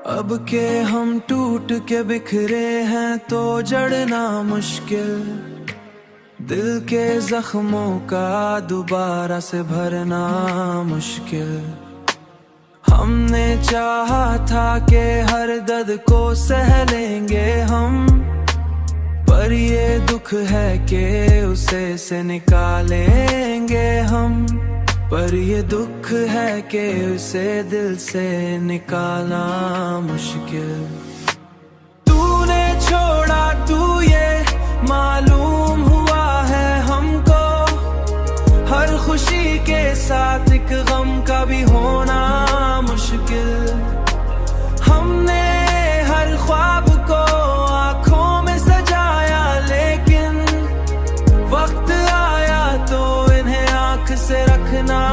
अब के हम टूट के बिखरे हैं तो जड़ना मुश्किल, दिल के जख्मों का दोबारा से भरना मुश्किल। हमने चाहा था कि हर दर्द को सह लेंगे हम, पर ये दुख है कि उसे से निकालेंगे हम। पर ये दुख है कि उसे दिल से निकालना मुश्किल। तूने छोड़ा तू ये मालूम हुआ है हमको, हर खुशी के साथ एक गम का भी होना मुश्किल। हमने हर ख्वाब को आंखों में सजाया, लेकिन वक्त आया तो इन्हें आंख से रखना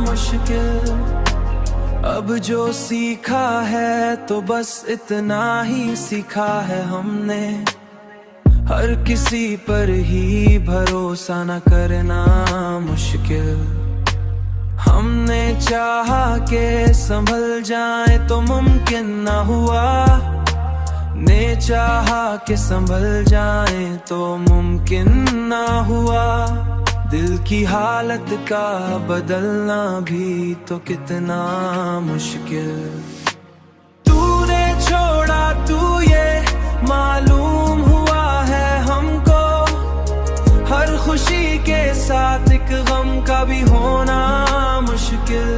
मुश्किल। अब जो सीखा है तो बस इतना ही सीखा है हमने, हर किसी पर ही भरोसा न करना मुश्किल। हमने चाहा कि संभल जाए तो मुमकिन न हुआ, ने चाहा कि संभल जाए तो मुमकिन न हुआ। दिल की हालत का बदलना भी तो कितना मुश्किल। तूने छोड़ा तू ये मालूम हुआ है हमको, हर खुशी के साथ एक गम का भी होना मुश्किल।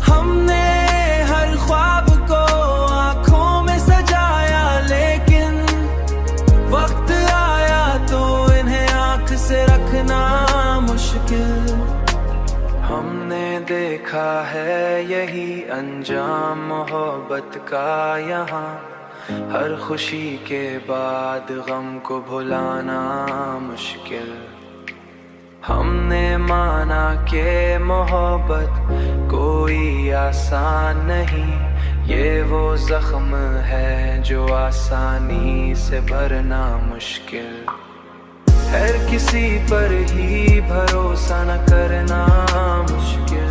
हमने हर ख्वाब को आंखों में सजाया, लेकिन वक्त आया तो इन्हें आंख से रखना मुश्किल। हमने देखा है यही अंजाम मोहब्बत का यहाँ, हर खुशी के बाद गम को भुलाना मुश्किल। हमने माना कि मोहब्बत कोई आसान नहीं, ये वो जख्म है जो आसानी से भरना मुश्किल। हर किसी पर ही भरोसा न करना मुश्किल।